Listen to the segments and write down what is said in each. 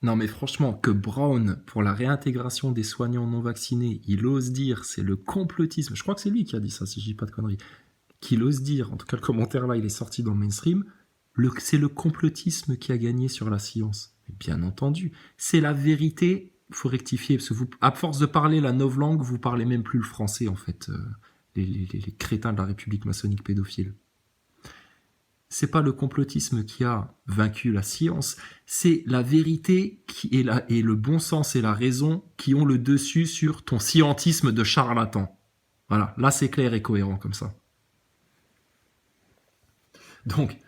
Non mais franchement, que Brown, pour la réintégration des soignants non vaccinés, il ose dire c'est le complotisme, je crois que c'est lui qui a dit ça si je dis pas de conneries, qu'il ose dire, en tout cas le commentaire là il est sorti dans le mainstream, c'est le complotisme qui a gagné sur la science. Mais bien entendu, c'est la vérité, faut rectifier, parce que vous, à force de parler la novlangue, vous parlez même plus le français en fait, les crétins de la République maçonnique pédophile. C'est pas le complotisme qui a vaincu la science, c'est la vérité qui est là, et le bon sens et la raison qui ont le dessus sur ton scientisme de charlatan. Voilà, là c'est clair et cohérent comme ça. Donc,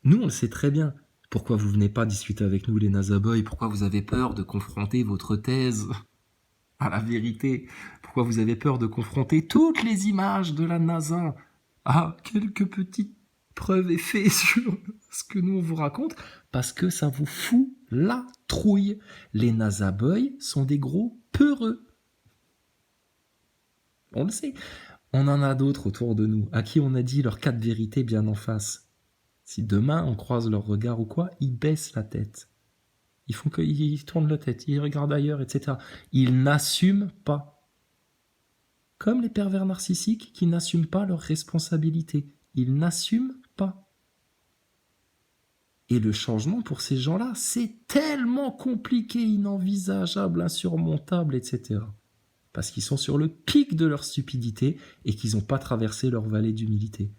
nous on le sait très bien. Pourquoi vous venez pas discuter avec nous les Nazaboys? Pourquoi vous avez peur de confronter votre thèse à la vérité? Pourquoi vous avez peur de confronter toutes les images de la NASA à quelques petites preuves et faits sur ce que nous on vous raconte? Parce que ça vous fout la trouille. Les NASA Boys sont des gros peureux. On le sait. On en a d'autres autour de nous, à qui on a dit leurs 4 vérités bien en face. Si demain on croise leur regard ou quoi, ils baissent la tête. Ils font qu'ils tournent la tête, ils regardent ailleurs, etc. Ils n'assument pas. Comme les pervers narcissiques qui n'assument pas leurs responsabilités. Ils n'assument pas. Et le changement pour ces gens-là, c'est tellement compliqué, inenvisageable, insurmontable, etc. Parce qu'ils sont sur le pic de leur stupidité et qu'ils n'ont pas traversé leur vallée d'humilité.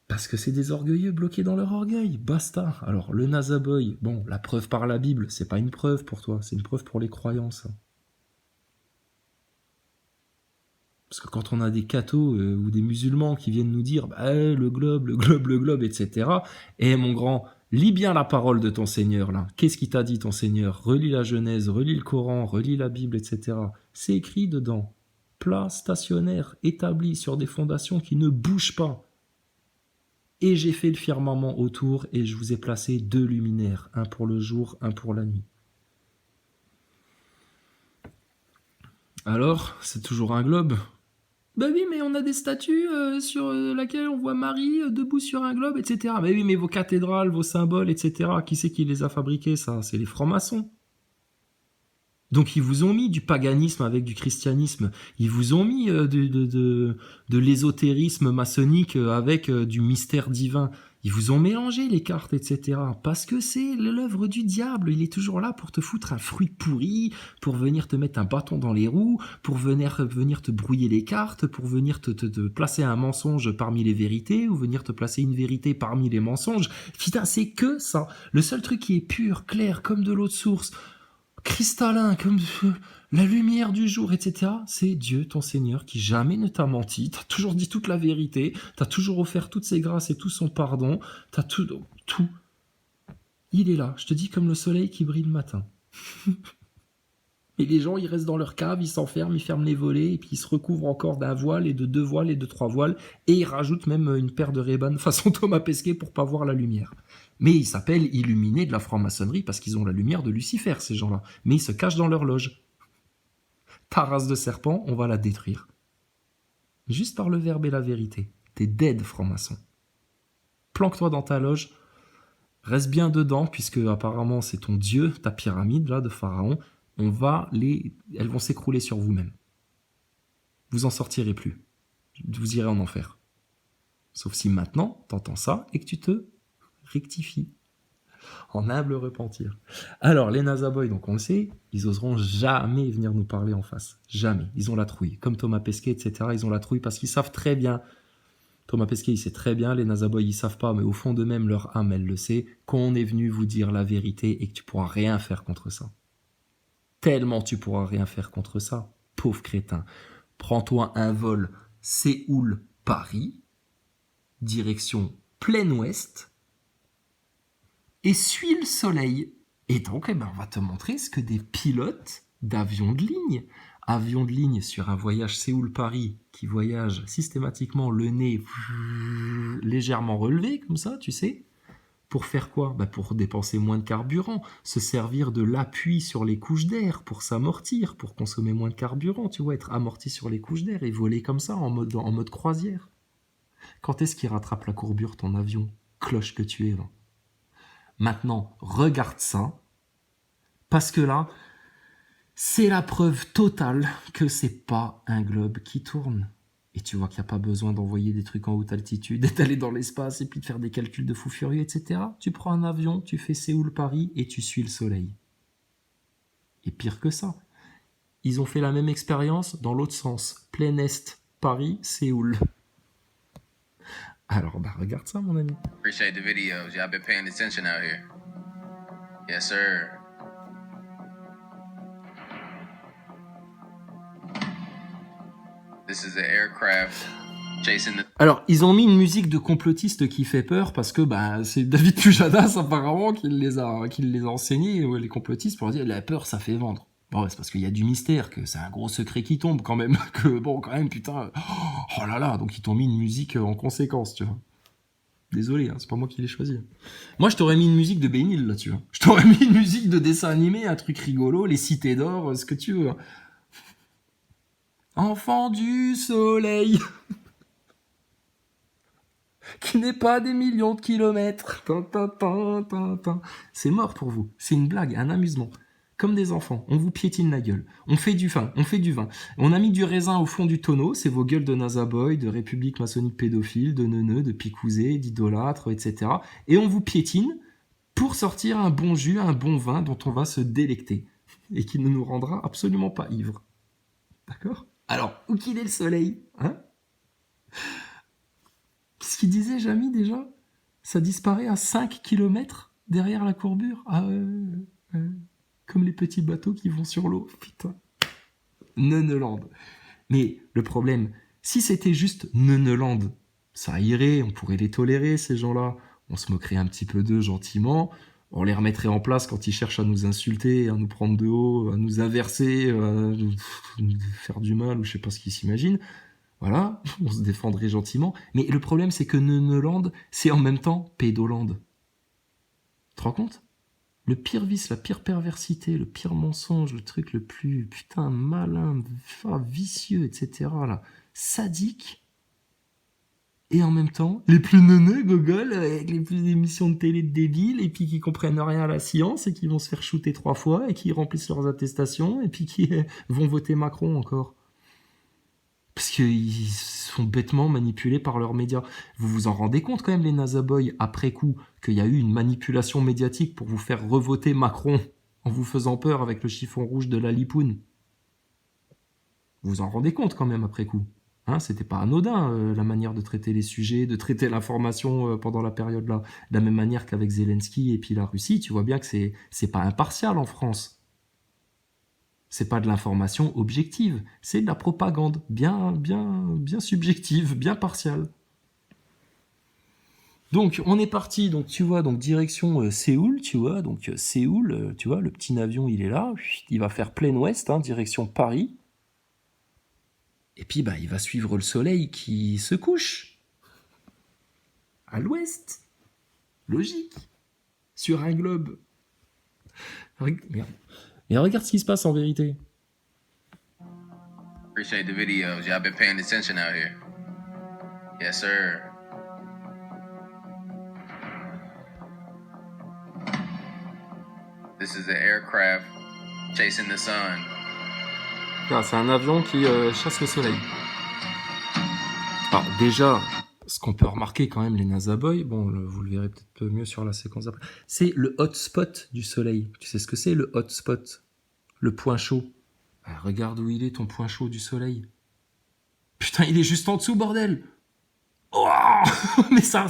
Parce que c'est des orgueilleux bloqués dans leur orgueil, basta. Alors le Nazaboy, bon, la preuve par la Bible, c'est pas une preuve pour toi, c'est une preuve pour les croyances. Parce que quand on a des cathos ou des musulmans qui viennent nous dire bah, le globe, etc. Eh mon grand, lis bien la parole de ton Seigneur là. Qu'est-ce qu'il t'a dit ton Seigneur? Relis la Genèse, relis le Coran, relis la Bible, etc. C'est écrit dedans. Plat, stationnaire, établi sur des fondations qui ne bougent pas. Et j'ai fait le firmament autour et je vous ai placé 2 luminaires, un pour le jour, un pour la nuit. Alors, c'est toujours un globe? Ben oui, mais on a des statues sur laquelle on voit Marie debout sur un globe, etc. Ben oui, mais vos cathédrales, vos symboles, etc. Qui c'est qui les a fabriqués, ça? C'est les francs-maçons. Donc ils vous ont mis du paganisme avec du christianisme. Ils vous ont mis de l'ésotérisme maçonnique avec du mystère divin. Ils vous ont mélangé les cartes, etc. Parce que c'est l'œuvre du diable. Il est toujours là pour te foutre un fruit pourri, pour venir te mettre un bâton dans les roues, pour venir te brouiller les cartes, pour venir te placer un mensonge parmi les vérités, ou venir te placer une vérité parmi les mensonges. Putain, c'est que ça. Le seul truc qui est pur, clair, comme de l'eau de source, cristallin, comme la lumière du jour, etc. C'est Dieu, ton Seigneur, qui jamais ne t'a menti. T'as toujours dit toute la vérité. T'as toujours offert toutes ses grâces et tout son pardon. T'as tout. Il est là. Je te dis comme le soleil qui brille le matin. Et les gens, ils restent dans leur cave, ils s'enferment, ils ferment les volets, et puis ils se recouvrent encore d'un voile et de 2 voiles et de 3 voiles, et ils rajoutent même une paire de Ray-Ban façon Thomas Pesquet pour pas voir la lumière. Mais ils s'appellent illuminés de la franc-maçonnerie parce qu'ils ont la lumière de Lucifer, ces gens-là. Mais ils se cachent dans leur loge. Ta race de serpent, on va la détruire. Juste par le verbe et la vérité. T'es dead, franc-maçon. Planque-toi dans ta loge, reste bien dedans, puisque apparemment c'est ton dieu, ta pyramide là de Pharaon. Elles vont s'écrouler sur vous-même. Vous en sortirez plus. Vous irez en enfer. Sauf si maintenant, t'entends ça et que tu te rectifies. En humble repentir. Alors, les Nazaboys, donc on le sait, ils oseront jamais venir nous parler en face. Jamais. Ils ont la trouille. Comme Thomas Pesquet, etc., ils ont la trouille parce qu'ils savent très bien. Thomas Pesquet, il sait très bien, les Nazaboys, ils savent pas, mais au fond d'eux-mêmes, leur âme, elle le sait, qu'on est venu vous dire la vérité et que tu pourras rien faire contre ça. Tellement tu pourras rien faire contre ça. Pauvre crétin. Prends-toi un vol Séoul-Paris, direction plein ouest, et suis le soleil. Et donc, on va te montrer ce que des pilotes d'avions de ligne sur un voyage Séoul-Paris, qui voyage systématiquement le nez légèrement relevé, comme ça, tu sais. Pour faire quoi? Pour dépenser moins de carburant, se servir de l'appui sur les couches d'air pour s'amortir, pour consommer moins de carburant, tu vois, être amorti sur les couches d'air et voler comme ça en mode croisière. Quand est-ce qu'il rattrape la courbure, ton avion? Cloche que tu es, là. Maintenant, regarde ça, parce que là, c'est la preuve totale que c'est pas un globe qui tourne. Et tu vois qu'il n'y a pas besoin d'envoyer des trucs en haute altitude et d'aller dans l'espace et puis de faire des calculs de fou furieux, etc. Tu prends un avion, tu fais Séoul-Paris et tu suis le soleil. Et pire que ça, ils ont fait la même expérience dans l'autre sens. Plein Est, Paris, Séoul. Alors, bah regarde ça, mon ami. Appreciate the videos. Y'all been paying attention out here. Yes, sir. This is an aircraft chasing the... Alors, ils ont mis une musique de complotiste qui fait peur parce que bah, c'est David Pujadas apparemment qui les a enseignés, les complotistes, pour dire la peur ça fait vendre. Bon, ouais, c'est parce qu'il y a du mystère, que c'est un gros secret qui tombe quand même, que bon, quand même, putain, oh là là, donc ils t'ont mis une musique en conséquence, tu vois. Désolé, hein, c'est pas moi qui l'ai choisi. Moi, je t'aurais mis une musique de Bénil, là, tu vois. Je t'aurais mis une musique de dessin animé, un truc rigolo, les cités d'or, ce que tu veux. Hein. Enfant du soleil qui n'est pas des millions de kilomètres. C'est mort pour vous. C'est une blague, un amusement. Comme des enfants, on vous piétine la gueule. On fait du vin. On a mis du raisin au fond du tonneau, c'est vos gueules de Nazaboy, de république maçonnique pédophile, de neuneux, de picousés, d'idolâtres, etc. Et on vous piétine pour sortir un bon jus, un bon vin dont on va se délecter. Et qui ne nous rendra absolument pas ivres. D'accord ? Alors, où qu'il est le soleil, hein ? Qu'est-ce qu'il disait, Jamy, déjà ? Ça disparaît à 5 km derrière la courbure. Ah comme les petits bateaux qui vont sur l'eau. Putain. Neuneland. Mais le problème, si c'était juste Neuneland, ça irait, on pourrait les tolérer, ces gens-là. On se moquerait un petit peu d'eux gentiment. On les remettrait en place quand ils cherchent à nous insulter, à nous prendre de haut, à nous inverser, à nous faire du mal, ou je sais pas ce qu'ils s'imaginent. Voilà, on se défendrait gentiment. Mais le problème, c'est que Neuneland, c'est en même temps Pédoland. Tu te rends compte ? Le pire vice, la pire perversité, le pire mensonge, le truc le plus, putain, malin, vicieux, etc., là, sadique, et en même temps, les plus neuneux, gogol, avec les plus d'émissions de télé de débiles, et puis qui comprennent rien à la science, et qui vont se faire shooter 3 fois, et qui remplissent leurs attestations, et puis qui vont voter Macron encore. Parce qu'ils sont bêtement manipulés par leurs médias. Vous vous en rendez compte quand même, les Nazaboys, après coup, qu'il y a eu une manipulation médiatique pour vous faire revoter Macron en vous faisant peur avec le chiffon rouge de la Lipoune. Vous vous en rendez compte quand même après coup. Hein, c'était pas anodin la manière de traiter les sujets, de traiter l'information pendant la période-là. De la même manière qu'avec Zelensky et puis la Russie, tu vois bien que c'est pas impartial en France. C'est pas de l'information objective, c'est de la propagande, bien subjective, bien partiale. Donc on est parti, donc tu vois, donc direction Séoul, tu vois, donc Séoul, tu vois, le petit avion il est là, il va faire plein ouest, hein, direction Paris. Et puis bah il va suivre le soleil qui se couche à l'ouest, logique, sur un globe. Merde. Et regarde ce qui se passe en vérité. Appreciate the videos. Y'all been paying attention out here. Yes, sir. This is an aircraft chasing the sun. Ah, c'est un avion qui chasse le soleil. Alors déjà, ce qu'on peut remarquer quand même les Nazaboys, bon, vous le verrez peut-être mieux sur la séquence après, c'est le hotspot du soleil. Tu sais ce que c'est le hotspot ? Le point chaud. Ah, regarde où il est ton point chaud du soleil. Putain, il est juste en dessous, bordel. Oh mais ça,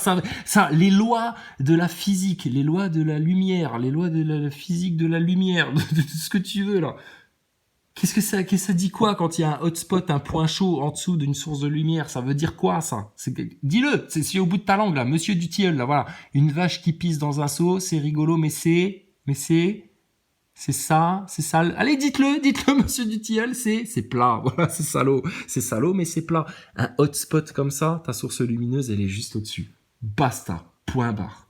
les lois de la physique, les lois de la lumière, les lois de la physique de la lumière, de ce que tu veux là. Qu'est-ce que ça dit quoi quand il y a un hotspot, un point chaud en dessous d'une source de lumière ? Ça veut dire quoi ça ? Dis-le, c'est au bout de ta langue là, monsieur du tilleul là, voilà. Une vache qui pisse dans un seau, c'est rigolo, mais c'est ça. Allez, dites-le, monsieur du tilleul, c'est plat, voilà, c'est salaud, mais c'est plat. Un hotspot comme ça, ta source lumineuse, elle est juste au-dessus. Basta, point barre.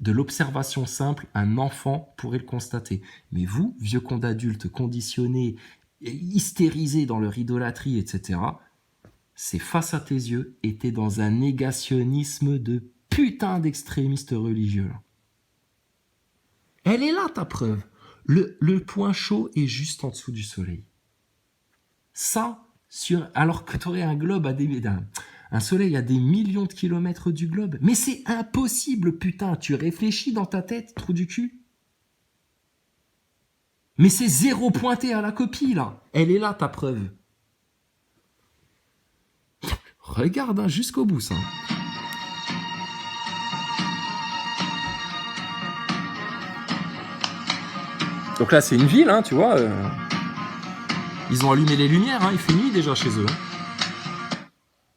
De l'observation simple, un enfant pourrait le constater. Mais vous, vieux cons d'adultes conditionnés, hystérisés dans leur idolâtrie, etc., c'est face à tes yeux et t'es dans un négationnisme de putain d'extrémistes religieux. Là. Elle est là, ta preuve. Le point chaud est juste en dessous du soleil. Ça, alors que tu aurais un globe un soleil à des millions de kilomètres du globe. Mais c'est impossible, putain. Tu réfléchis dans ta tête, trou du cul. Mais c'est zéro pointé à la copie, là. Elle est là, ta preuve. Regarde, hein, jusqu'au bout, ça. Donc là, c'est une ville, hein, tu vois. Ils ont allumé les lumières, hein, il fait nuit déjà chez eux.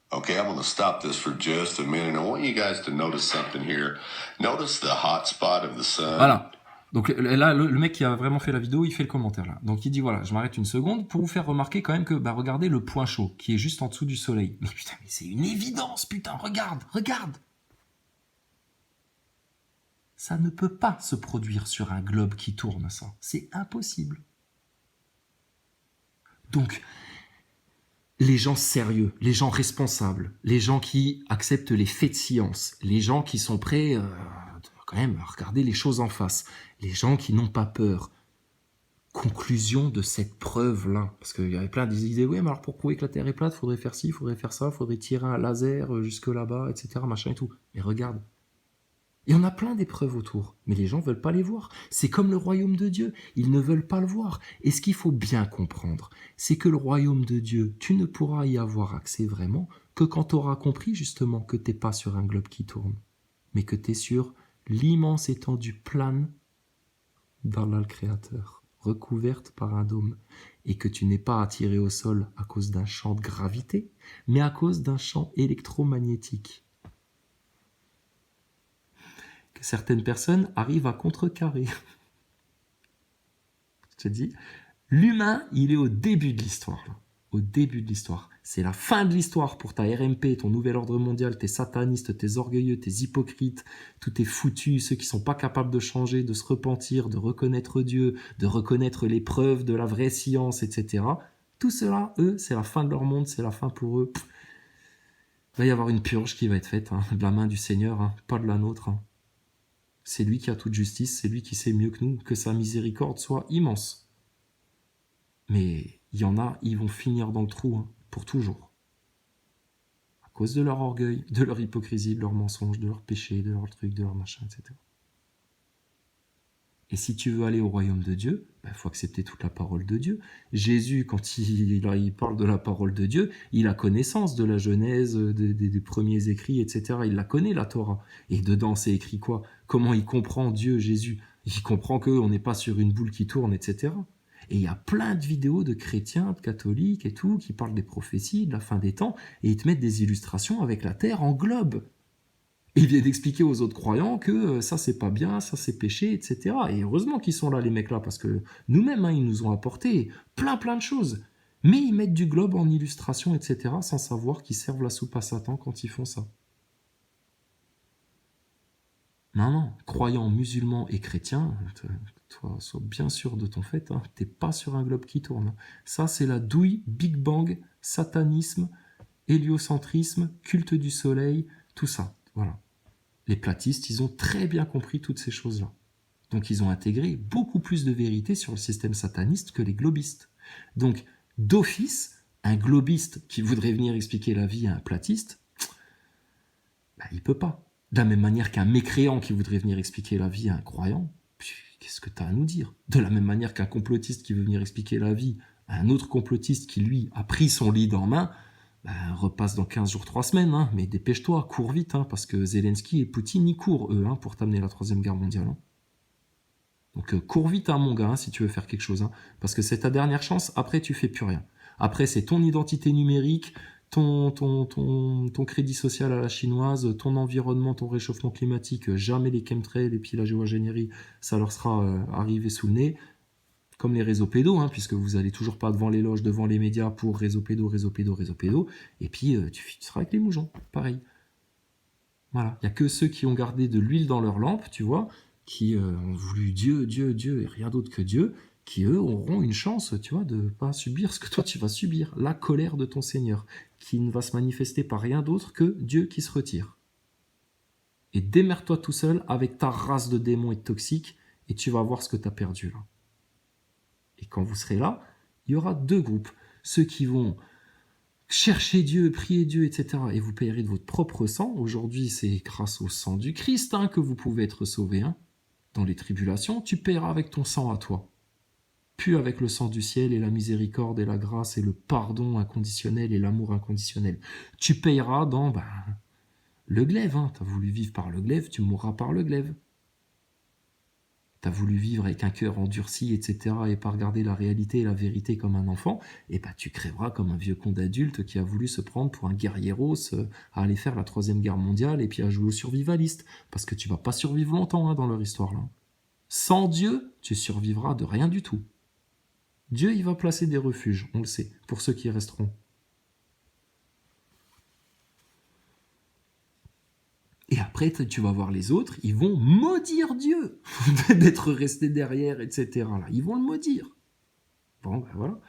Okay, I'm going to stop this for just a minute. I want you guys to notice something here. Notice the hot spot of the sun. Voilà. Donc là, le mec qui a vraiment fait la vidéo, il fait le commentaire là. Donc il dit voilà, je m'arrête une seconde pour vous faire remarquer quand même que, regardez le point chaud qui est juste en dessous du soleil. Mais putain, mais c'est une évidence, putain, regarde. Ça ne peut pas se produire sur un globe qui tourne, ça. C'est impossible. Donc, les gens sérieux, les gens responsables, les gens qui acceptent les faits de science, les gens qui sont prêts quand même à regarder les choses en face, les gens qui n'ont pas peur. Conclusion de cette preuve-là. Parce qu'il y avait plein d'idées, oui, mais alors pour prouver que la Terre est plate, il faudrait faire ci, il faudrait faire ça, il faudrait tirer un laser jusque là-bas, etc., machin et tout. Mais regarde. Il y en a plein des preuves autour, mais les gens ne veulent pas les voir. C'est comme le royaume de Dieu, ils ne veulent pas le voir. Et ce qu'il faut bien comprendre, c'est que le royaume de Dieu, tu ne pourras y avoir accès vraiment que quand tu auras compris justement que tu n'es pas sur un globe qui tourne, mais que tu es sur l'immense étendue plane d'Allah le Créateur, recouverte par un dôme, et que tu n'es pas attiré au sol à cause d'un champ de gravité, mais à cause d'un champ électromagnétique que certaines personnes arrivent à contrecarrer. Je te dis, l'humain, il est au début de l'histoire. Là. Au début de l'histoire. C'est la fin de l'histoire pour ta RMP, ton nouvel ordre mondial, tes satanistes, tes orgueilleux, tes hypocrites, tous tes foutus, ceux qui sont pas capables de changer, de se repentir, de reconnaître Dieu, de reconnaître les preuves de la vraie science, etc. Tout cela, eux, c'est la fin de leur monde, c'est la fin pour eux. Il va y avoir une purge qui va être faite, hein, de la main du Seigneur, hein, pas de la nôtre. Hein. C'est lui qui a toute justice, c'est lui qui sait mieux que nous, que sa miséricorde soit immense. Mais il y en a, ils vont finir dans le trou, hein, pour toujours. À cause de leur orgueil, de leur hypocrisie, de leurs mensonges, de leurs péchés, de leurs trucs, de leurs machins, etc. Et si tu veux aller au royaume de Dieu, il faut accepter toute la parole de Dieu. Jésus, quand il parle de la parole de Dieu, il a connaissance de la Genèse, des premiers écrits, etc. Il la connaît, la Torah. Et dedans, c'est écrit quoi? Comment il comprend Dieu, Jésus? Il comprend qu'on n'est pas sur une boule qui tourne, etc. Et il y a plein de vidéos de chrétiens, de catholiques et tout, qui parlent des prophéties, de la fin des temps, et ils te mettent des illustrations avec la Terre en globe. Et il vient d'expliquer aux autres croyants que ça c'est pas bien, ça c'est péché, etc. Et heureusement qu'ils sont là, les mecs là, parce que nous-mêmes, hein, ils nous ont apporté plein de choses. Mais ils mettent du globe en illustration, etc., sans savoir qu'ils servent la soupe à Satan quand ils font ça. Non, croyants, musulmans et chrétiens, toi, sois bien sûr de ton fait, hein, t'es pas sur un globe qui tourne. Ça, c'est la douille, Big Bang, satanisme, héliocentrisme, culte du soleil, tout ça, voilà. Les platistes, ils ont très bien compris toutes ces choses-là. Donc, ils ont intégré beaucoup plus de vérité sur le système sataniste que les globistes. Donc, d'office, un globiste qui voudrait venir expliquer la vie à un platiste, il peut pas. De la même manière qu'un mécréant qui voudrait venir expliquer la vie à un croyant, qu'est-ce que tu as à nous dire? De la même manière qu'un complotiste qui veut venir expliquer la vie à un autre complotiste qui, lui, a pris son lead en main, repasse dans 15 jours, 3 semaines, hein, mais dépêche-toi, cours vite, hein, parce que Zelensky et Poutine, ils courent, eux, hein, pour t'amener la 3e guerre mondiale. Hein. Donc cours vite, hein, mon gars, hein, si tu veux faire quelque chose, hein, parce que c'est ta dernière chance, après tu fais plus rien. Après, c'est ton identité numérique, ton crédit social à la chinoise, ton environnement, ton réchauffement climatique, jamais les chemtrails et puis la géoingénierie, ça leur sera arrivé sous le nez. Comme les réseaux pédos, hein, puisque vous allez toujours pas devant les loges, devant les médias pour réseau pédo, et puis tu seras avec les moujons, pareil. Voilà, il n'y a que ceux qui ont gardé de l'huile dans leur lampe, tu vois, qui ont voulu Dieu, et rien d'autre que Dieu, qui eux auront une chance, tu vois, de pas subir ce que toi tu vas subir, la colère de ton Seigneur, qui ne va se manifester par rien d'autre que Dieu qui se retire. Et démerde-toi tout seul avec ta race de démons et de toxiques, et tu vas voir ce que tu as perdu là. Et quand vous serez là, il y aura 2 groupes. Ceux qui vont chercher Dieu, prier Dieu, etc. Et vous payerez de votre propre sang. Aujourd'hui, c'est grâce au sang du Christ que vous pouvez être sauvés. Dans les tribulations, tu paieras avec ton sang à toi. Plus avec le sang du ciel et la miséricorde et la grâce et le pardon inconditionnel et l'amour inconditionnel. Tu payeras dans le glaive. Tu as voulu vivre par le glaive, tu mourras par le glaive. Tu as voulu vivre avec un cœur endurci, etc., et pas regarder la réalité et la vérité comme un enfant, et tu crèveras comme un vieux con d'adulte qui a voulu se prendre pour un guerrieros à aller faire la 3e guerre mondiale et puis à jouer au survivaliste. Parce que tu vas pas survivre longtemps dans leur histoire là. Sans Dieu, tu survivras de rien du tout. Dieu, il va placer des refuges, on le sait, pour ceux qui resteront. Et après, tu vas voir les autres, ils vont maudire Dieu d'être restés derrière, etc. Là, ils vont le maudire. Bon, voilà.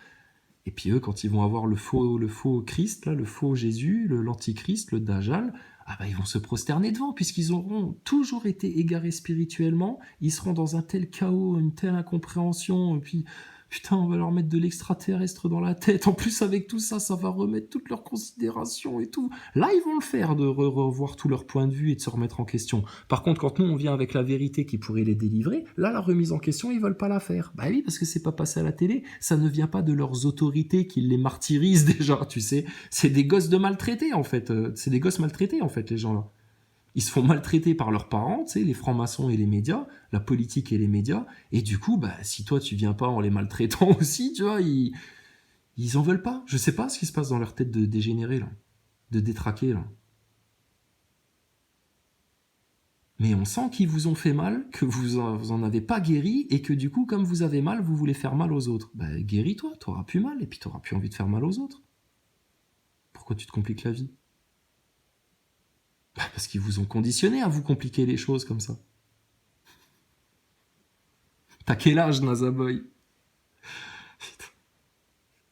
Et puis eux, quand ils vont avoir le faux Christ, là, le faux Jésus, l'antichrist, le Dajjal, ils vont se prosterner devant, puisqu'ils auront toujours été égarés spirituellement, ils seront dans un tel chaos, une telle incompréhension, et puis... Putain, on va leur mettre de l'extraterrestre dans la tête. En plus, avec tout ça, ça va remettre toutes leurs considérations et tout. Là, ils vont le faire, de revoir tout leur point de vue et de se remettre en question. Par contre, quand nous, on vient avec la vérité qui pourrait les délivrer, là, la remise en question, ils veulent pas la faire. Bah oui, parce que c'est pas passé à la télé. Ça ne vient pas de leurs autorités qui les martyrisent déjà, tu sais. C'est des gosses de maltraités, en fait. C'est des gosses maltraités, en fait, les gens-là. Ils se font maltraiter par leurs parents, tu sais, les francs-maçons et les médias, la politique et les médias, et du coup, si toi tu viens pas en les maltraitant aussi, tu vois, ils en veulent pas. Je sais pas ce qui se passe dans leur tête de dégénérer, là, de détraquer, là. Mais on sent qu'ils vous ont fait mal, que vous en avez pas guéri, et que du coup, comme vous avez mal, vous voulez faire mal aux autres. Guéris-toi, t'auras plus mal, et puis t'auras plus envie de faire mal aux autres. Pourquoi tu te compliques la vie ? Parce qu'ils vous ont conditionné à vous compliquer les choses comme ça. T'as quel âge, Nazaboy ?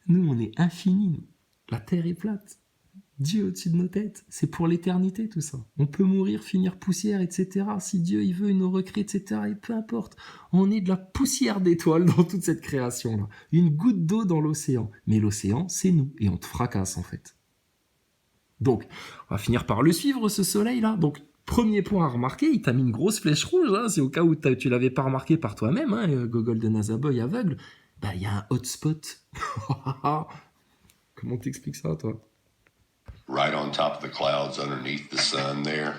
Nous, on est infinis, nous. La terre est plate. Dieu au-dessus de nos têtes. C'est pour l'éternité, tout ça. On peut mourir, finir poussière, etc. Si Dieu, il veut, il nous recrée, etc. Et peu importe. On est de la poussière d'étoiles dans toute cette création-là. Une goutte d'eau dans l'océan. Mais l'océan, c'est nous. Et on te fracasse, en fait. Donc, on va finir par le suivre, ce soleil-là. Donc, premier point à remarquer, il t'a mis une grosse flèche rouge, c'est au cas où tu l'avais pas remarqué par toi-même, Gogol de Nazaboy aveugle. Il y a un hotspot. Comment t'expliques ça, toi ? Right on top of the clouds underneath the sun there.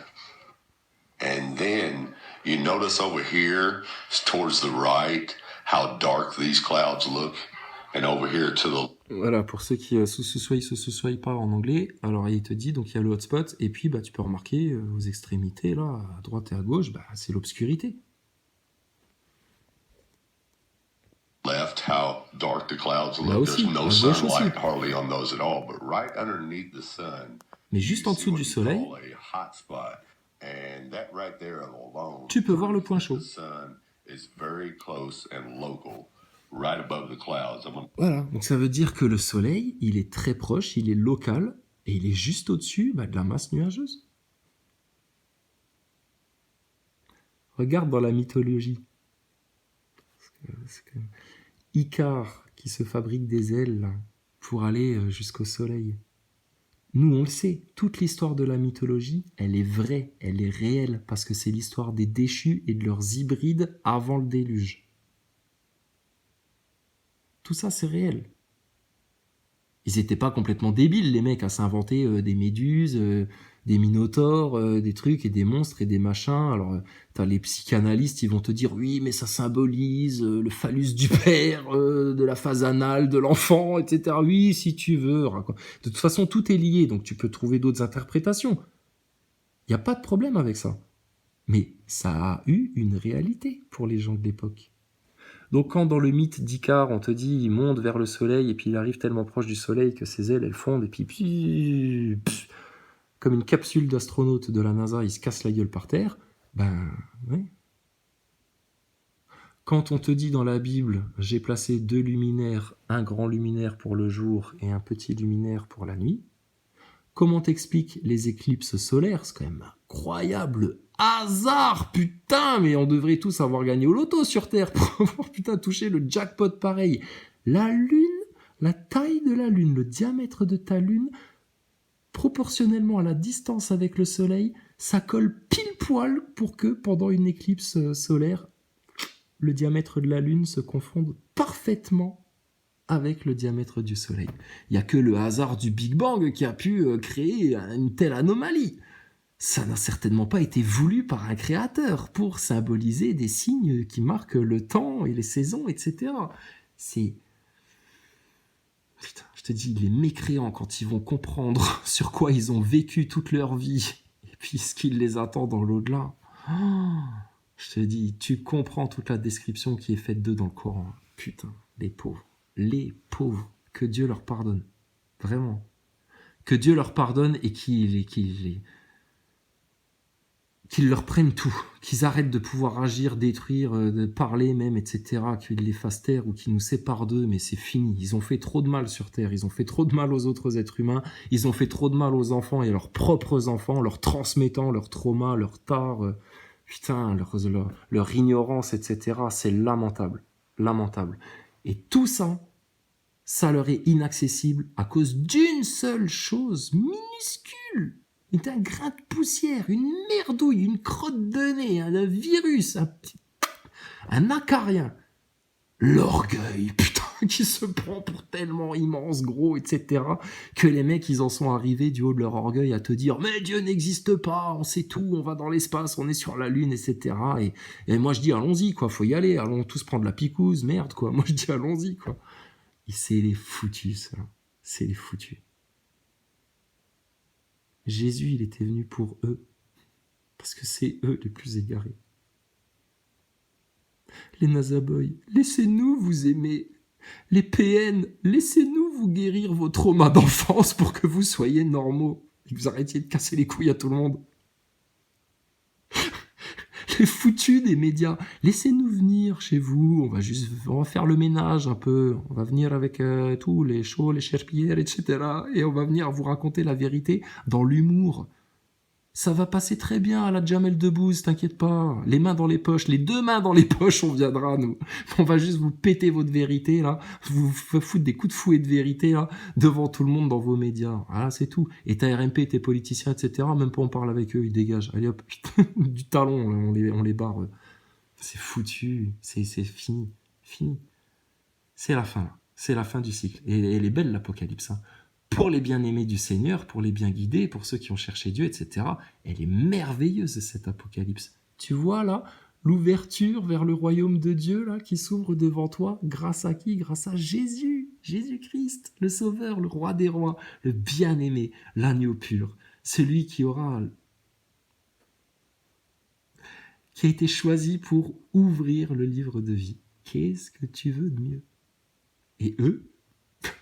And then you notice over here, towards the right, how dark these clouds look. And over here to the... Voilà, pour ceux qui se pas en anglais, alors il te dit, donc il y a le hotspot, et puis tu peux remarquer aux extrémités, là, à droite et à gauche, c'est l'obscurité. Left, how dark the clouds look. Là aussi, There's no à gauche sunlight aussi. hardly on those at all, but right underneath the sun, Mais juste en dessous du soleil, a hot spot. And that right there alone, tu peux voir le point chaud. the sun is very close and local. Right above the clouds. Voilà, donc ça veut dire que le soleil, il est très proche, il est local, et il est juste au-dessus de la masse nuageuse. Regarde dans la mythologie. Icare qui se fabrique des ailes là, pour aller jusqu'au soleil. Nous, on le sait, toute l'histoire de la mythologie, elle est vraie, elle est réelle, parce que c'est l'histoire des déchus et de leurs hybrides avant le déluge. Tout ça, c'est réel. Ils n'étaient pas complètement débiles, les mecs, à s'inventer des méduses, des minotaures, des trucs et des monstres et des machins. Alors, t'as les psychanalystes, ils vont te dire, oui, mais ça symbolise le phallus du père, de la phase anale de l'enfant, etc. Oui, si tu veux. De toute façon, tout est lié, donc tu peux trouver d'autres interprétations. Il n'y a pas de problème avec ça. Mais ça a eu une réalité pour les gens de l'époque. Donc quand dans le mythe d'Icare, on te dit il monte vers le soleil et puis il arrive tellement proche du soleil que ses ailes elles fondent et puis comme une capsule d'astronaute de la NASA, il se casse la gueule par terre, oui. Quand on te dit dans la Bible j'ai placé 2 luminaires, un grand luminaire pour le jour et un petit luminaire pour la nuit, comment t'expliques les éclipses solaires? C'est quand même incroyable, hasard, putain, mais on devrait tous avoir gagné au loto sur Terre pour avoir, putain, touché le jackpot pareil. La Lune, la taille de la Lune, le diamètre de ta Lune, proportionnellement à la distance avec le Soleil, ça colle pile poil pour que, pendant une éclipse solaire, le diamètre de la Lune se confonde parfaitement avec le diamètre du Soleil. Il n'y a que le hasard du Big Bang qui a pu créer une telle anomalie. Ça n'a certainement pas été voulu par un créateur pour symboliser des signes qui marquent le temps et les saisons, etc. C'est... Putain, je te dis, les mécréants, quand ils vont comprendre sur quoi ils ont vécu toute leur vie, et puis ce qui les attend dans l'au-delà, je te dis, tu comprends toute la description qui est faite d'eux dans le Coran. Putain, les pauvres, que Dieu leur pardonne. Vraiment. Que Dieu leur pardonne et qu'ils leur prennent tout, qu'ils arrêtent de pouvoir agir, détruire, de parler même, etc., qu'ils les fassent taire ou qu'ils nous séparent d'eux, mais c'est fini. Ils ont fait trop de mal sur Terre, ils ont fait trop de mal aux autres êtres humains, ils ont fait trop de mal aux enfants et à leurs propres enfants, leur transmettant leurs traumas, leurs tares, putain, leur ignorance, etc. C'est lamentable, lamentable. Et tout ça, ça leur est inaccessible à cause d'une seule chose minuscule. Un grain de poussière, une merdouille, une crotte de nez, un virus, un acarien. L'orgueil, putain, qui se prend pour tellement immense, gros, etc., que les mecs, ils en sont arrivés du haut de leur orgueil à te dire « Mais Dieu n'existe pas, on sait tout, on va dans l'espace, on est sur la Lune, etc. » Et moi, je dis « Allons-y, quoi, faut y aller, allons tous prendre la picouse, merde, quoi. » Moi, je dis « Allons-y, quoi. » Et c'est les foutus, ça. C'est les foutus. Jésus, il était venu pour eux, parce que c'est eux les plus égarés. Les Nazaboys, laissez-nous vous aimer. Les PN, laissez-nous vous guérir vos traumas d'enfance pour que vous soyez normaux et que vous arrêtiez de casser les couilles à tout le monde. Les foutus des médias, laissez-nous venir chez vous, on va faire le ménage un peu, on va venir avec tous les shows, les cherpières, etc. Et on va venir vous raconter la vérité dans l'humour. Ça va passer très bien à la Jamel Debbouze, t'inquiète pas. Les mains dans les poches, les deux mains dans les poches, on viendra, nous. On va juste vous péter votre vérité, là. Vous foutre des coups de fouet de vérité, là, devant tout le monde dans vos médias. Voilà, c'est tout. Et ta RMP, tes politiciens, etc., même pas on parle avec eux, ils dégagent. Allez hop, du talon, on les barre. C'est foutu. C'est fini. Fini. C'est la fin, là. C'est la fin du cycle. Et elle est belle, l'Apocalypse, hein. Pour les bien-aimés du Seigneur, pour les bien guidés, pour ceux qui ont cherché Dieu, etc. Elle est merveilleuse, cette Apocalypse. Tu vois, là, l'ouverture vers le royaume de Dieu, là, qui s'ouvre devant toi, grâce à qui? Grâce à Jésus, Jésus-Christ, le Sauveur, le Roi des Rois, le bien-aimé, l'agneau pur, celui qui a été choisi pour ouvrir le livre de vie. Qu'est-ce que tu veux de mieux? Et eux,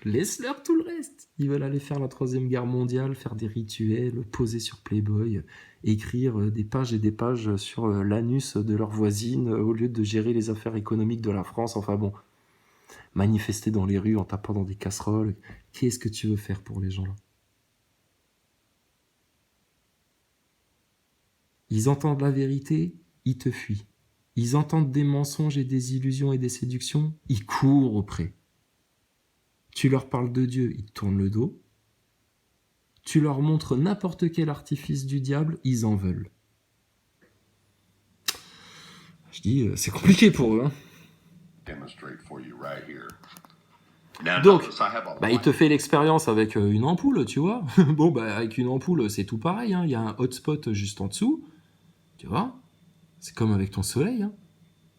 laisse-leur tout le reste. Ils veulent aller faire la 3e guerre mondiale, faire des rituels, poser sur Playboy, écrire des pages et des pages sur l'anus de leur voisine au lieu de gérer les affaires économiques de la France. Enfin bon, manifester dans les rues en tapant dans des casseroles. Qu'est-ce que tu veux faire pour les gens-là? Ils entendent la vérité, ils te fuient. Ils entendent des mensonges et des illusions et des séductions, ils courent auprès. Tu leur parles de Dieu, ils te tournent le dos. Tu leur montres n'importe quel artifice du diable, ils en veulent. Je dis, c'est compliqué pour eux. Hein. Donc, il te fait l'expérience avec une ampoule, tu vois. Bon, avec une ampoule, c'est tout pareil. Hein. Il y a un hotspot juste en dessous. Tu vois, c'est comme avec ton soleil. Hein.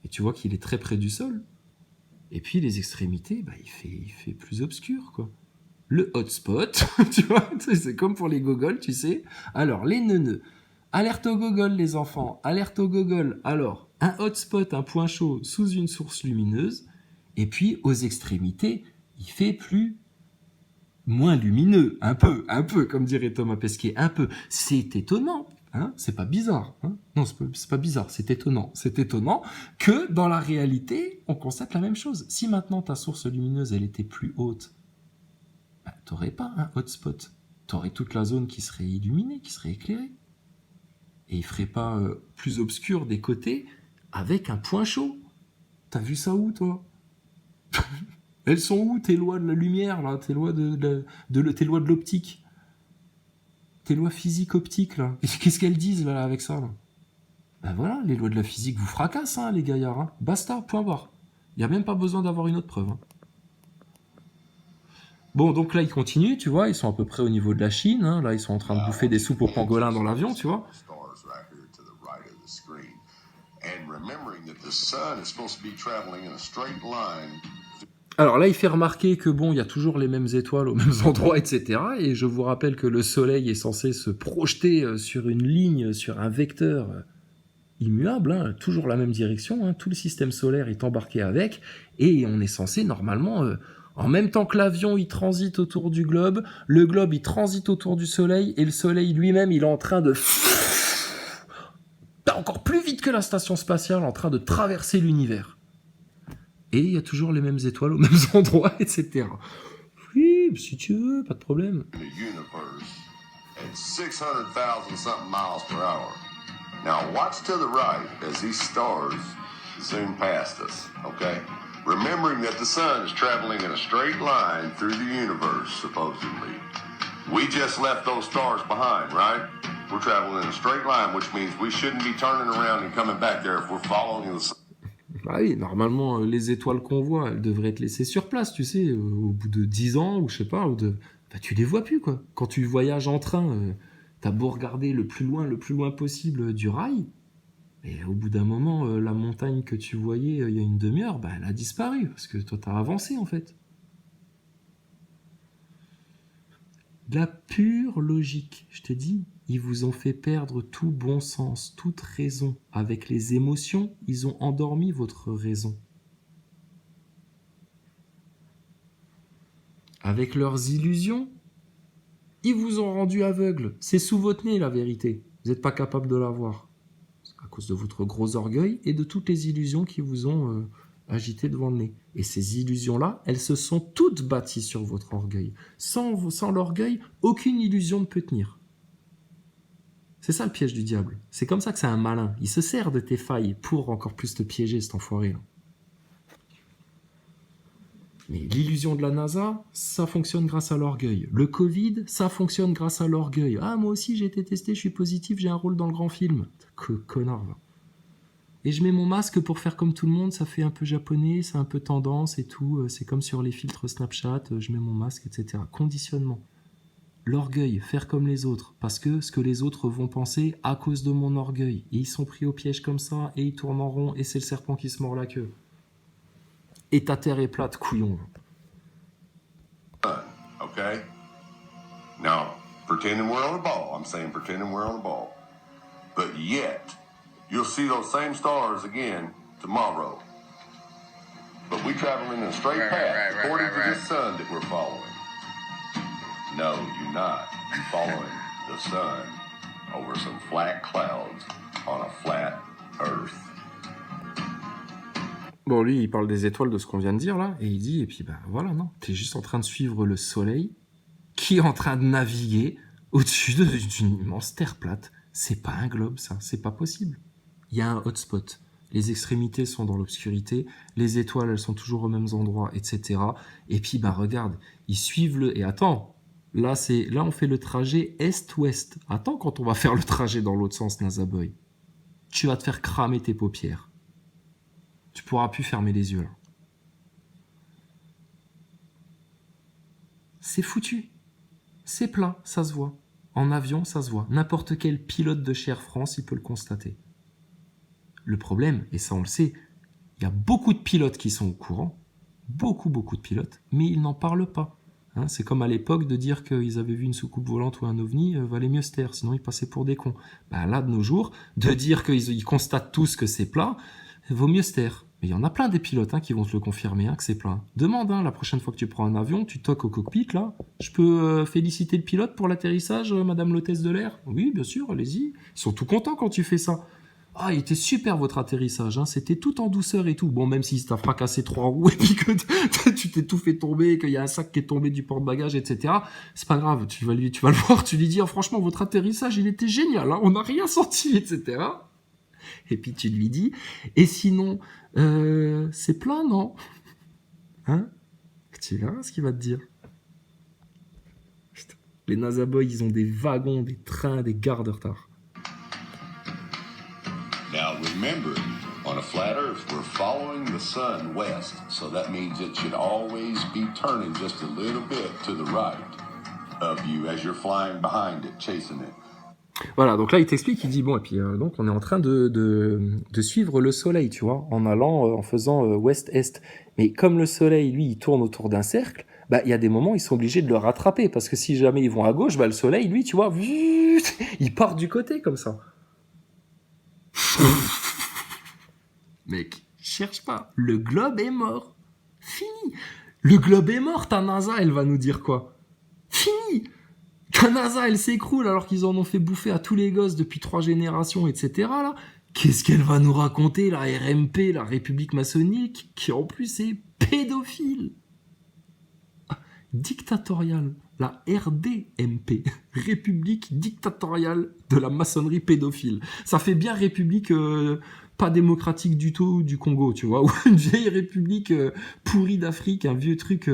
Et tu vois qu'il est très près du sol. Et puis les extrémités, il fait plus obscur, quoi. Le hotspot, tu vois, c'est comme pour les gogoles, tu sais. Alors, les neuneux, alerte au gogol, les enfants, alerte au gogol. Alors, un hotspot, un point chaud sous une source lumineuse. Et puis, aux extrémités, il fait moins lumineux, un peu, comme dirait Thomas Pesquet, un peu. C'est étonnant. Hein, c'est pas bizarre. Hein, non, c'est pas bizarre, c'est étonnant. C'est étonnant que dans la réalité, on constate la même chose. Si maintenant ta source lumineuse, elle était plus haute, t'aurais pas un hotspot. T'aurais toute la zone qui serait illuminée, qui serait éclairée. Et il ferait pas plus obscur des côtés avec un point chaud. T'as vu ça où, toi? Elles sont où, tes lois de la lumière, là, tes lois tes lois de l'optique? Tes lois physiques-optiques, là. Qu'est-ce qu'elles disent, là, avec ça, là? Ben voilà, les lois de la physique vous fracassent, hein, les gaillards. Hein. Basta, point barre. Il n'y a même pas besoin d'avoir une autre preuve. Hein. Bon, donc là, ils continuent, tu vois, ils sont à peu près au niveau de la Chine. Hein. Là, ils sont en train de bouffer des soupes aux pangolins dans l'avion, tu vois. Alors là, il fait remarquer que bon, il y a toujours les mêmes étoiles aux mêmes endroits, etc. Et je vous rappelle que le Soleil est censé se projeter sur une ligne, sur un vecteur immuable, hein, toujours la même direction, hein, tout le système solaire est embarqué avec, et on est censé normalement, en même temps que l'avion il transite autour du globe, le globe il transite autour du Soleil, et le Soleil lui-même il est en train de encore plus vite que la station spatiale, en train de traverser l'univers. Et il y a toujours les mêmes étoiles aux mêmes endroits, etc. Oui, si tu veux, pas de problème. Now watch to the right as these stars zoom past us, okay? Remembering that the sun is traveling in a straight line through the universe, supposedly. We just left those stars behind, right? We're traveling in a straight line, which means we shouldn't be turning around and coming back there if we're following the sun. Bah oui, normalement, les étoiles qu'on voit, elles devraient être laissées sur place, tu sais, au bout de 10 ans, ou je sais pas, bah, tu les vois plus, quoi. Quand tu voyages en train, t'as beau regarder le plus loin possible du rail, et au bout d'un moment, la montagne que tu voyais il y a une demi-heure, bah, elle a disparu, parce que toi, t'as avancé, en fait. De la pure logique, je te dis, ils vous ont fait perdre tout bon sens, toute raison. Avec les émotions, ils ont endormi votre raison. Avec leurs illusions, ils vous ont rendu aveugle. C'est sous votre nez, la vérité. Vous n'êtes pas capable de la voir. C'est à cause de votre gros orgueil et de toutes les illusions qui vous ont agité devant le nez. Et ces illusions-là, elles se sont toutes bâties sur votre orgueil. Sans l'orgueil, aucune illusion ne peut tenir. C'est ça le piège du diable. C'est comme ça que c'est un malin. Il se sert de tes failles pour encore plus te piéger, cet enfoiré-là. Mais l'illusion de la NASA, ça fonctionne grâce à l'orgueil. Le Covid, ça fonctionne grâce à l'orgueil. Ah, moi aussi j'ai été testé, je suis positif, j'ai un rôle dans le grand film. Que connard, va. Et je mets mon masque pour faire comme tout le monde, ça fait un peu japonais, c'est un peu tendance et tout. C'est comme sur les filtres Snapchat, je mets mon masque, etc. Conditionnement. L'orgueil, faire comme les autres, parce que ce que les autres vont penser à cause de mon orgueil. Et ils sont pris au piège comme ça, et ils tournent en rond, et c'est le serpent qui se mord la queue. Et ta terre est plate, couillon. Okay? Now, pretending we're on a ball. I'm saying pretending we're on a ball. But yet, you'll see those same stars again tomorrow. But we traveling in a straight path according to this sun that we're following. No, you're not. You're following the sun over some flat clouds on a flat earth. Bon, lui, il parle des étoiles de ce qu'on vient de dire, là, et il dit, et puis, ben voilà, non, t'es juste en train de suivre le soleil, qui est en train de naviguer au-dessus d'une immense terre plate. C'est pas un globe, ça, c'est pas possible. Il y a un hotspot. Les extrémités sont dans l'obscurité, les étoiles, elles sont toujours aux mêmes endroits, etc. Et puis, ben regarde, ils suivent le... Et attends, là, on fait le trajet est-ouest. Attends quand on va faire le trajet dans l'autre sens, NASA Boy. Tu vas te faire cramer tes paupières. Tu pourras plus fermer les yeux, là. C'est foutu. C'est plat, ça se voit. En avion, ça se voit. N'importe quel pilote de chez Air France, il peut le constater. Le problème, et ça on le sait, il y a beaucoup de pilotes qui sont au courant, beaucoup de pilotes, mais ils n'en parlent pas. Hein, c'est comme à l'époque de dire qu'ils avaient vu une soucoupe volante ou un ovni, valait mieux se taire, sinon ils passaient pour des cons. Ben là, de nos jours, de dire qu'ils constatent tous que c'est plat, vaut mieux se taire. Mais il y en a plein des pilotes qui vont te le confirmer, que c'est plat. Demande, la prochaine fois que tu prends un avion, tu toques au cockpit, là. Je peux féliciter le pilote pour l'atterrissage, madame l'hôtesse de l'air? Oui, bien sûr, allez-y. Ils sont tout contents quand tu fais ça. Ah, il était super votre atterrissage, hein. C'était tout en douceur et tout. Bon, même si t'as fracassé 3 roues et puis que tu t'es tout fait tomber, qu'il y a un sac qui est tombé du porte-bagages, etc. C'est pas grave, tu vas le voir, tu lui dis, franchement, votre atterrissage, il était génial, hein. On n'a rien senti, etc. Et puis tu lui dis, et sinon, c'est plein, non? Hein? Tu verras ce qu'il va te dire. Putain. Les NASA Boys, ils ont des wagons, des trains, des gares de retard. Now remember, on a flat Earth, we're following the sun west, so that means it should always be turning just a little bit to the right of you as you're flying behind it, chasing it. Voilà, donc là il t'explique, il dit bon, et puis donc on est en train de suivre le soleil, tu vois, en allant, en faisant ouest-est. Mais comme le soleil, lui, il tourne autour d'un cercle, bah il y a des moments ils sont obligés de le rattraper, parce que si jamais ils vont à gauche, bah le soleil, lui, tu vois, il part du côté comme ça. Mec, cherche pas. Le globe est mort. Fini. Le globe est mort, ta NASA, elle va nous dire quoi? Fini. Ta NASA, elle s'écroule alors qu'ils en ont fait bouffer à tous les gosses depuis 3 générations, etc. Là. Qu'est-ce qu'elle va nous raconter, la RMP, la République maçonnique, qui en plus est pédophile? Dictatoriale. La RDMP, République dictatoriale de la maçonnerie pédophile. Ça fait bien République pas démocratique du tout du Congo, tu vois, ou une vieille République pourrie d'Afrique, un vieux truc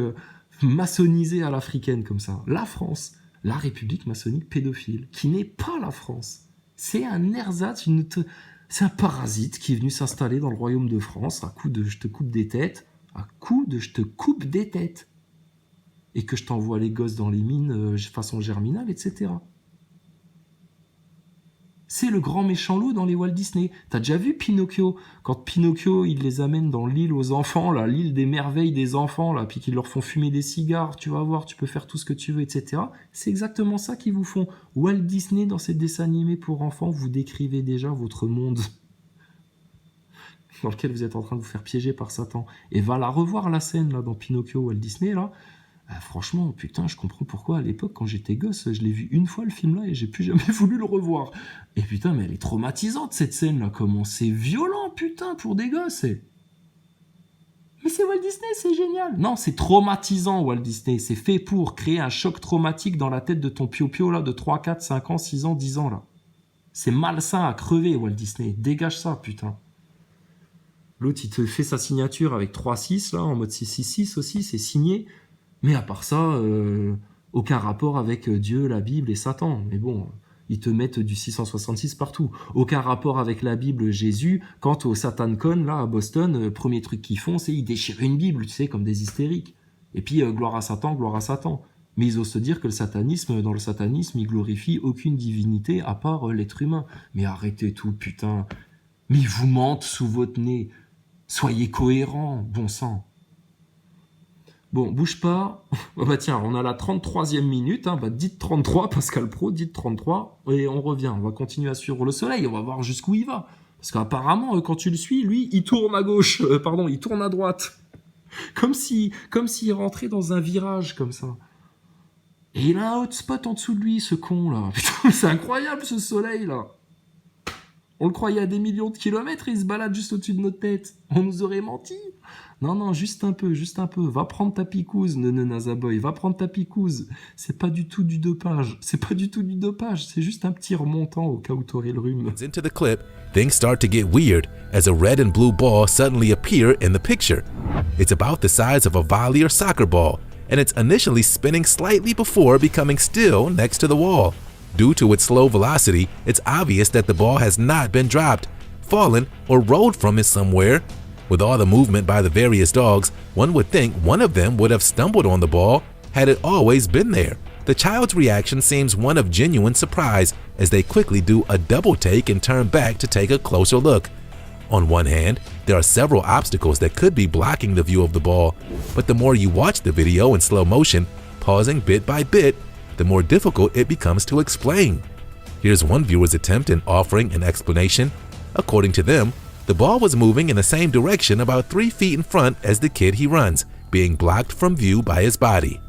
maçonnisé à l'africaine comme ça. La France, la République maçonnique pédophile, qui n'est pas la France. C'est un ersatz, c'est un parasite qui est venu s'installer dans le royaume de France à coup de je te coupe des têtes, et que je t'envoie les gosses dans les mines façon germinale, etc. C'est le grand méchant loup dans les Walt Disney. T'as déjà vu Pinocchio? Quand Pinocchio, il les amène dans l'île aux enfants, là, l'île des merveilles des enfants, là, puis qu'ils leur font fumer des cigares, tu vas voir, tu peux faire tout ce que tu veux, etc. C'est exactement ça qu'ils vous font. Walt Disney, dans ses dessins animés pour enfants, vous décrivez déjà votre monde dans lequel vous êtes en train de vous faire piéger par Satan. Et va la revoir, la scène, là, dans Pinocchio, Walt Disney, là. Franchement, putain, je comprends pourquoi à l'époque, quand j'étais gosse, je l'ai vu une fois le film là et j'ai plus jamais voulu le revoir. Et putain, mais elle est traumatisante cette scène là, comment c'est violent, putain, pour des gosses. Mais c'est Walt Disney, c'est génial. Non, c'est traumatisant Walt Disney, c'est fait pour créer un choc traumatique dans la tête de ton pio-pio là de 3, 4, 5 ans, 6 ans, 10 ans là. C'est malsain à crever Walt Disney, dégage ça, putain. L'autre, il te fait sa signature avec 3-6 là, en mode 6-6-6 aussi, c'est signé. Mais à part ça, aucun rapport avec Dieu, la Bible et Satan. Mais bon, ils te mettent du 666 partout. Aucun rapport avec la Bible, Jésus. Quant au SatanCon, là, à Boston, premier truc qu'ils font, c'est ils déchirent une Bible, tu sais, comme des hystériques. Et puis, gloire à Satan, gloire à Satan. Mais ils osent se dire que dans le satanisme, il glorifie aucune divinité à part l'être humain. Mais arrêtez tout, putain. Mais ils vous mentent sous votre nez. Soyez cohérents, bon sang. Bon, bouge pas. Bah tiens, on a la 33e minute. Bah dites 33, Pascal Pro, dites 33. Et on revient. On va continuer à suivre le soleil. On va voir jusqu'où il va. Parce qu'apparemment, quand tu le suis, lui, il tourne à gauche. Il tourne à droite. Comme s'il rentrait dans un virage, comme ça. Et il a un hotspot en dessous de lui, ce con, là. Putain, c'est incroyable, ce soleil, là. On le croyait à des millions de kilomètres et il se balade juste au-dessus de notre tête. On nous aurait menti. Non, juste un peu. Va prendre ta picouse, NASA Boy. Va prendre ta picouse. C'est pas du tout du dopage. C'est juste un petit remontant au cas où t'aurais le rhume. Into the clip, things start to get weird as a red and blue ball suddenly appear in the picture. It's about the size of a volley or soccer ball, and it's initially spinning slightly before becoming still next to the wall. Due to its slow velocity, it's obvious that the ball has not been dropped, fallen, or rolled from it somewhere. With all the movement by the various dogs, one would think one of them would have stumbled on the ball had it always been there. The child's reaction seems one of genuine surprise as they quickly do a double take and turn back to take a closer look. On one hand, there are several obstacles that could be blocking the view of the ball, but the more you watch the video in slow motion, pausing bit by bit, the more difficult it becomes to explain. Here's one viewer's attempt in offering an explanation. According to them, the ball was moving in the same direction about 3 feet in front as the kid he runs, being blocked from view by his body.